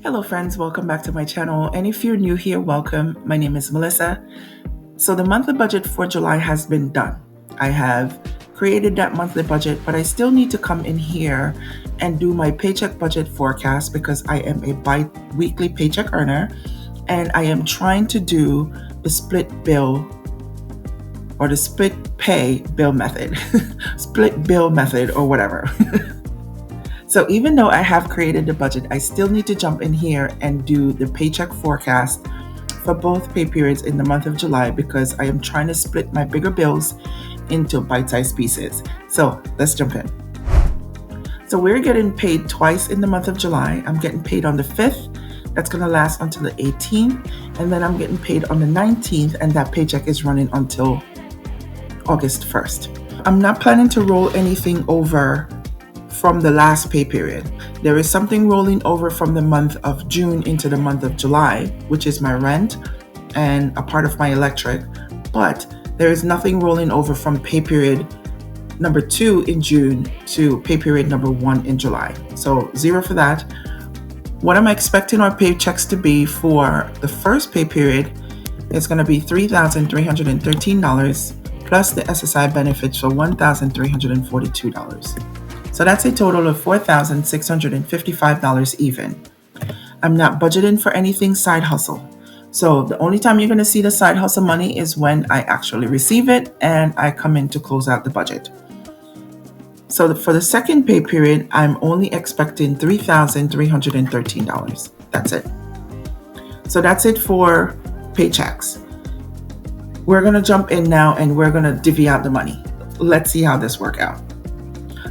Hello friends, welcome back to my channel. And if you're new here, welcome. My name is Melissa. So the monthly budget for July has been done. I have created that monthly budget, but I still need to come in here and do my paycheck budget forecast because I am a bi-weekly paycheck earner and I am trying to do the split bill or the split pay bill method, split bill method or whatever. So even though I have created the budget, I still need to jump in here and do the paycheck forecast for both pay periods in the month of July because I am trying to split my bigger bills into bite-sized pieces. So let's jump in. So we're getting paid twice in the month of July. I'm getting paid on the 5th. That's going to last until the 18th. And then I'm getting paid on the 19th, and that paycheck is running until August 1st. I'm not planning to roll anything over from the last pay period. There is something rolling over from the month of June into the month of July, which is my rent and a part of my electric, but there is nothing rolling over from pay period number 2 in June to pay period number 1 in July. So 0 for that. What I'm expecting our paychecks to be for the first pay period is going to be $3,313 plus the SSI benefits for $1,342. So that's a total of $4,655 even. I'm not budgeting for anything side hustle. So the only time you're going to see the side hustle money is when I actually receive it and I come in to close out the budget. So for the second pay period, I'm only expecting $3,313. That's it. So that's it for paychecks. We're going to jump in now and we're going to divvy out the money. Let's see how this works out.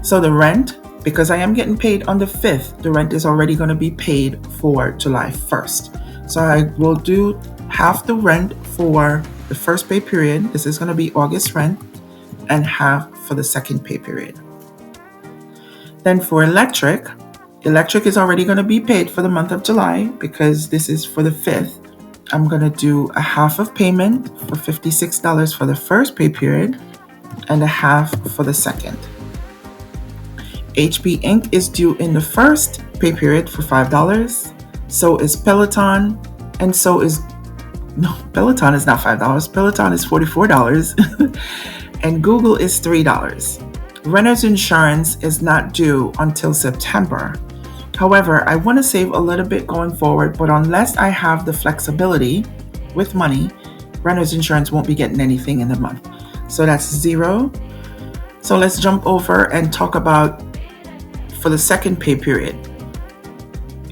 So the rent, because I am getting paid on the 5th, the rent is already going to be paid for July 1st. So I will do half the rent for the first pay period. This is going to be August rent, and half for the second pay period. Then for electric is already going to be paid for the month of July because this is for the 5th. I'm going to do a half of payment for $56 for the first pay period and a half for the second. HP Inc. is due in the first pay period for $5. So is Peloton, and so is Peloton is not $5. Peloton is $44, and Google is $3. Renter's insurance is not due until September. However, I want to save a little bit going forward, but unless I have the flexibility with money, renter's insurance won't be getting anything in the month. So that's 0. So let's jump over and talk about for the second pay period.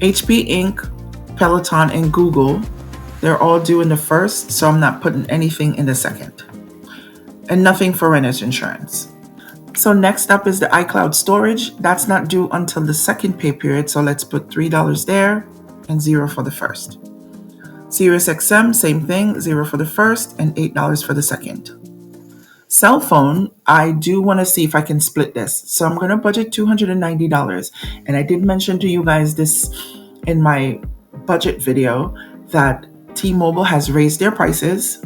HP Inc., Peloton, and Google, they're all due in the first, so I'm not putting anything in the second. And nothing for renter's insurance. So next up is the iCloud storage. That's not due until the second pay period, so let's put $3 there and 0 for the first. SiriusXM, same thing, 0 for the first and $8 for the second. Cell phone, I do want to see if I can split this. So I'm going to budget $290. And I did mention to you guys this in my budget video that T-Mobile has raised their prices.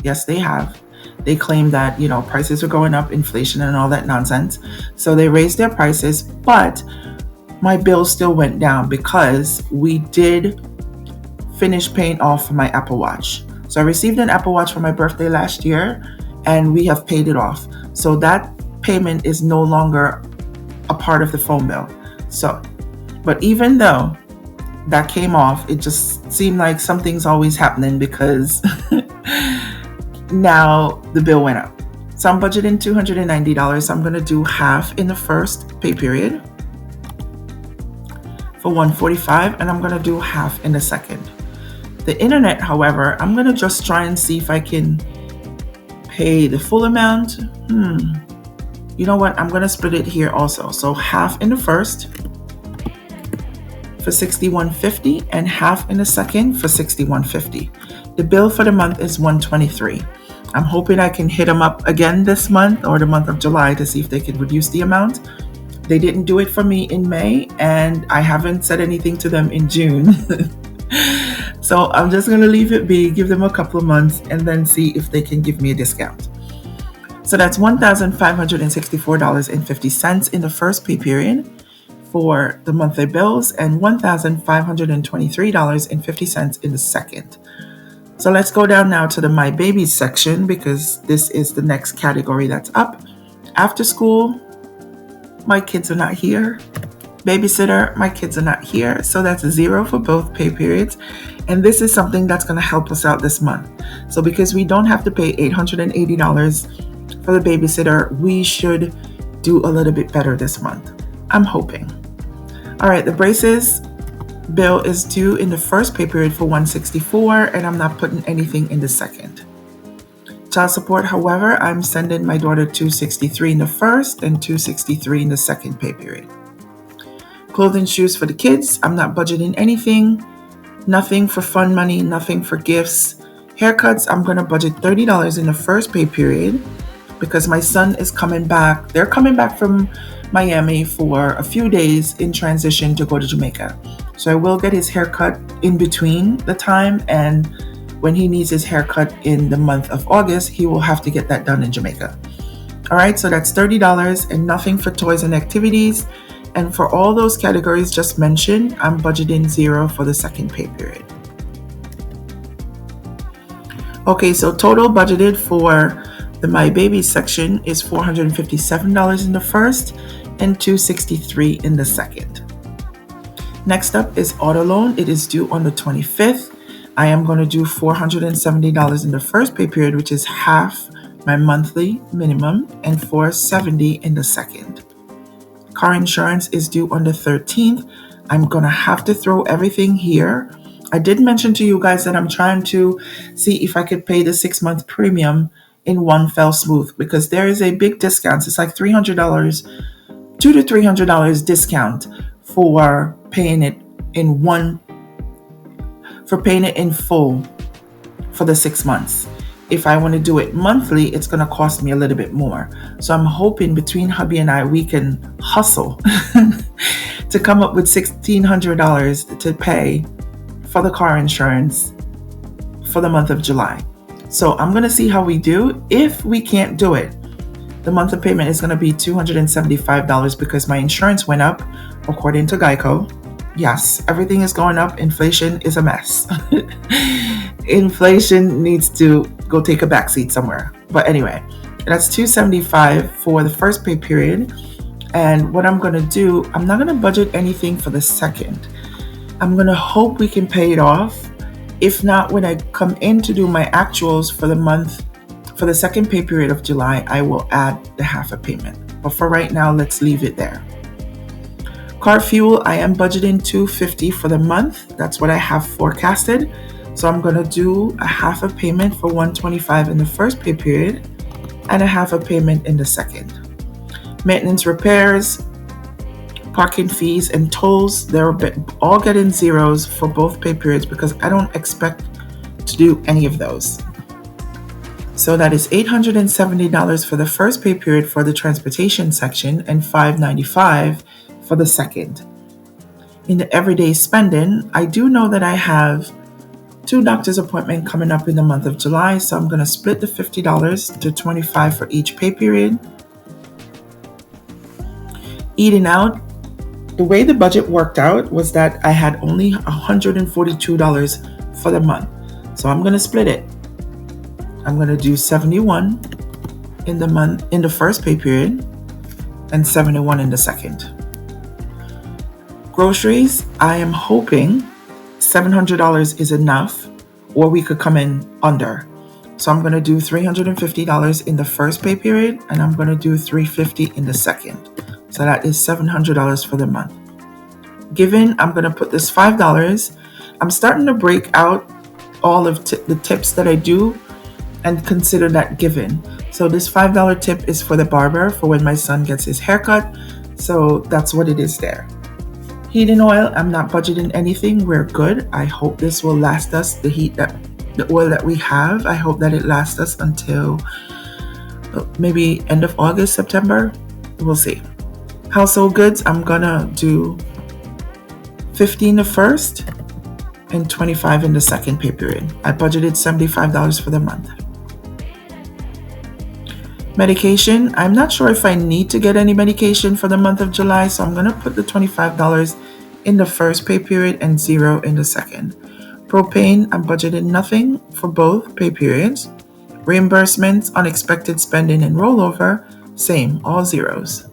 Yes, they have. They claim that, prices are going up, inflation and all that nonsense. So they raised their prices, but my bill still went down because we did finish paying off my Apple Watch. So I received an Apple Watch for my birthday last year, and we have paid it off. So that payment is no longer a part of the phone bill. So, but even though that came off, it just seemed like something's always happening because now the bill went up. So I'm budgeting $290. I'm going to do half in the first pay period for $145, and I'm going to do half in the second. The internet, however, I'm going to just try and see if I can pay the full amount. You know what? I'm going to split it here also. So half in the first for $61.50 and half in the second for $61.50. The bill for the month is $123. I'm hoping I can hit them up again this month or the month of July to see if they can reduce the amount. They didn't do it for me in May, and I haven't said anything to them in June. So I'm just going to leave it be, give them a couple of months, and then see if they can give me a discount. So that's $1,564.50 in the first pay period, for the monthly bills and $1,523.50 in the second. So let's go down now to the My Babies section, because this is the next category that's up. After school, my kids are not here. Babysitter, my kids are not here. So that's 0 for both pay periods. And this is something that's going to help us out this month. So because we don't have to pay $880 for the babysitter, we should do a little bit better this month. I'm hoping. All right, the braces bill is due in the first pay period for $164, and I'm not putting anything in the second. Child support, however, I'm sending my daughter $263 in the first and $263 in the second pay period. Clothing, shoes for the kids, I'm not budgeting anything. Nothing for fun money, nothing for gifts. Haircuts, I'm going to budget $30 in the first pay period because my son is coming back. They're coming back from Miami for a few days in transition to go to Jamaica. So I will get his haircut in between the time, and when he needs his haircut in the month of August, he will have to get that done in Jamaica. All right, so that's $30 and nothing for toys and activities. And for all those categories just mentioned, I'm budgeting 0 for the second pay period. Okay, so total budgeted for the My Babies section is $457 in the first and $263 in the second. Next up is auto loan. It is due on the 25th. I am going to do $470 in the first pay period, which is half my monthly minimum, and $470 in the second. Car insurance is due on the 13th. I'm going to have to throw everything here. I did mention to you guys that I'm trying to see if I could pay the 6-month premium in one fell swoop, because there is a big discount. It's like $300, $200 to $300 discount for paying it in full for the 6 months. If I want to do it monthly, it's going to cost me a little bit more. So I'm hoping between hubby and I, we can hustle to come up with $1,600 to pay for the car insurance for the month of July. So I'm going to see how we do. If we can't do it, the monthly payment is going to be $275 because my insurance went up, according to Geico. Yes, everything is going up. Inflation is a mess. Inflation needs to go take a backseat somewhere. But anyway, that's $275 for the first pay period. And what I'm going to do, I'm not going to budget anything for the second. I'm going to hope we can pay it off. If not, when I come in to do my actuals for the month, for the second pay period of July, I will add the half a payment. But for right now, let's leave it there. Car fuel, I am budgeting $250 for the month. That's what I have forecasted. So I'm going to do a half a payment for $125 in the first pay period and a half a payment in the second. Maintenance, repairs, parking fees, and tolls, they're all getting zeros for both pay periods because I don't expect to do any of those. So that is $870 for the first pay period for the transportation section and $595 for the second. In the everyday spending, I do know that I have 2 doctor's appointments coming up in the month of July, so I'm going to split the $50 to $25 for each pay period. Eating out, the way the budget worked out was that I had only $142 for the month, so I'm going to split it. I'm going to do $71 in the first pay period and $71 in the second. Groceries, I am hoping $700 is enough, or we could come in under. So I'm going to do $350 in the first pay period, and I'm going to do $350 in the second. So that is $700 for the month. Giving, I'm going to put this $5. I'm starting to break out all of the tips that I do and consider that given. So this $5 tip is for the barber for when my son gets his haircut. So that's what it is there. Heating oil, I'm not budgeting anything. We're good. I hope this will last us. The oil that we have, I hope that it lasts us until maybe end of August, September. We'll see. Household goods, I'm gonna do $50 in the first and $25 in the second pay period. I budgeted $75 for the month. Medication, I'm not sure if I need to get any medication for the month of July, so I'm going to put the $25 in the first pay period and $0 in the second. Propane, I'm budgeted nothing for both pay periods. Reimbursements, unexpected spending, and rollover, same, all zeros.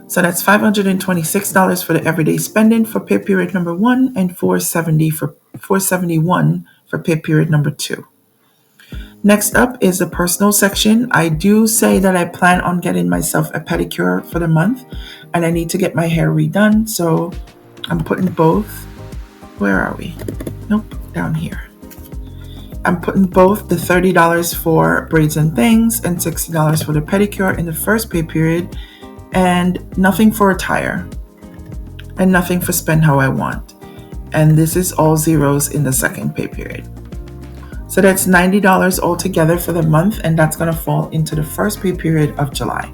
So that's $526 for the everyday spending for pay period number 1 and $471 for pay period number 2. Next up is the personal section. I do say that I plan on getting myself a pedicure for the month, and I need to get my hair redone, so I'm putting both. Where are we? Nope, down here. I'm putting both the $30 for braids and things and $60 for the pedicure in the first pay period, and nothing for attire, and nothing for spend how I want. And this is all zeros in the second pay period. So that's $90 altogether for the month, and that's going to fall into the first pay period of July.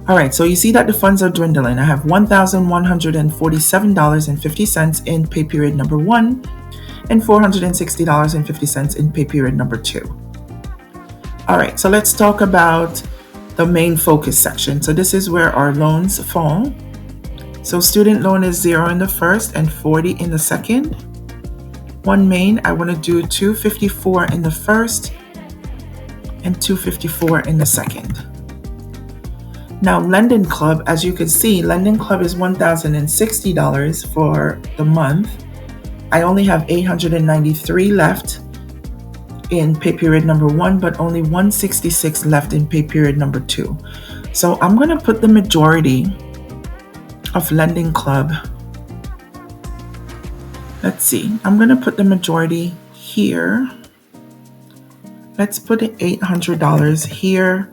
All right, so you see that the funds are dwindling. I have $1,147.50 in pay period number 1 and $460.50 in pay period number 2. All right, so let's talk about the main focus section. So this is where our loans fall. So student loan is 0 in the first and 40 in the second. One main, I want to do $254 in the first and $254 in the second. Now, Lending Club, as you can see, Lending Club is $1,060 for the month. I only have $893 left in pay period number 1, but only $166 left in pay period number 2. So I'm going to put the majority of Lending Club. Let's see, I'm going to put the majority here. Let's put it $800 here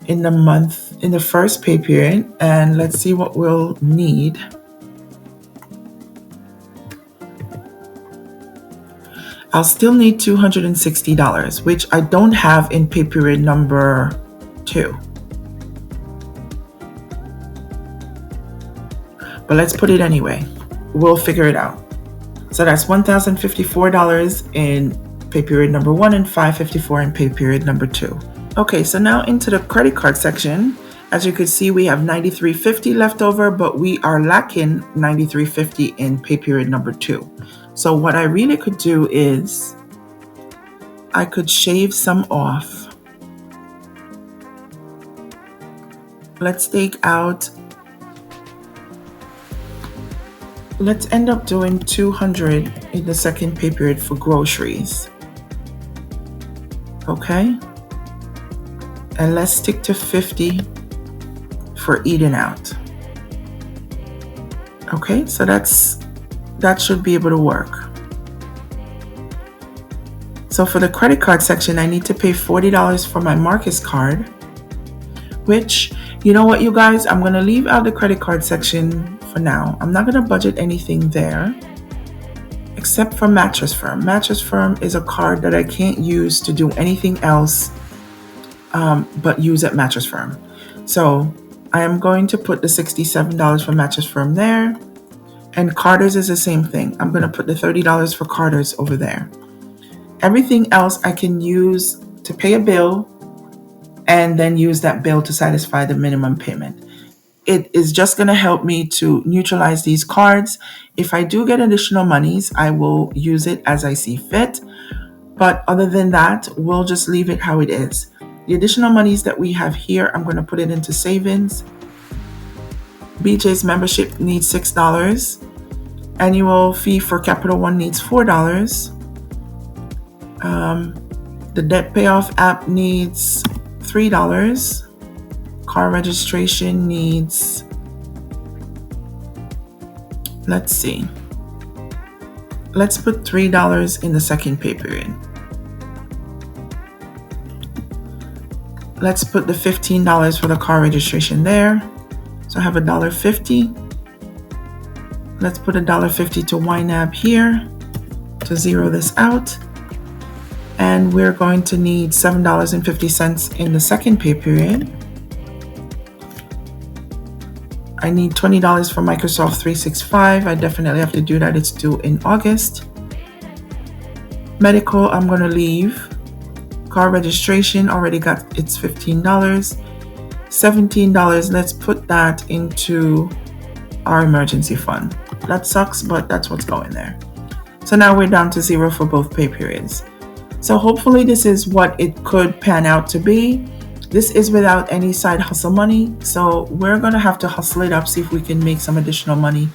in the month, in the first pay period, and let's see what we'll need. I'll still need $260, which I don't have in pay period number 2. But let's put it anyway. We'll figure it out. So that's $1,054 in pay period number 1 and $554 in pay period number 2. Okay, so now into the credit card section. As you can see, we have $93.50 left over, but we are lacking $93.50 in pay period number 2. So what I really could do is I could shave some off. Let's take out, let's end up doing $200 in the second pay period for groceries. Okay? And let's stick to $50 for eating out. Okay, so that should be able to work. So for the credit card section, I need to pay $40 for my Marcus card, which, you know what, you guys, I'm going to leave out the credit card section for now. I'm not going to budget anything there except for Mattress Firm. Mattress Firm is a card that I can't use to do anything else but use at Mattress Firm. So I am going to put the $67 for Mattress Firm there. And Carter's is the same thing. I'm going to put the $30 for Carter's over there. Everything else I can use to pay a bill and then use that bill to satisfy the minimum payment. It is just going to help me to neutralize these cards. If I do get additional monies, I will use it as I see fit. But other than that, we'll just leave it how it is. The additional monies that we have here, I'm going to put it into savings. BJ's membership needs $6. Annual fee for Capital One needs $4. The debt payoff app needs $3. Car registration needs, let's see. Let's put $3 in the second pay period. Let's put the $15 for the car registration there. So I have $1.50. Let's put $1.50 to YNAB here to zero this out. And we're going to need $7.50 in the second pay period. I need $20 for Microsoft 365. I definitely have to do that. It's due in August. Medical, I'm going to leave. Car registration already got its $15. $17, let's put that into our emergency fund. That sucks, but that's what's going there. So now we're down to zero for both pay periods. So hopefully this is what it could pan out to be. This is without any side hustle money. So we're going to have to hustle it up, see if we can make some additional money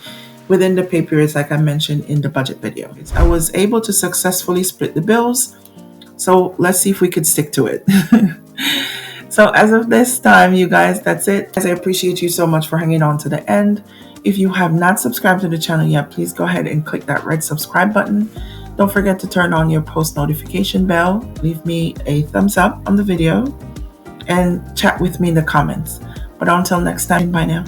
within the pay periods like I mentioned in the budget video. I was able to successfully split the bills. So let's see if we could stick to it. So as of this time, you guys, that's it. I appreciate you so much for hanging on to the end. If you have not subscribed to the channel yet, please go ahead and click that red subscribe button. Don't forget to turn on your post notification bell. Leave me a thumbs up on the video and chat with me in the comments. But until next time, bye now.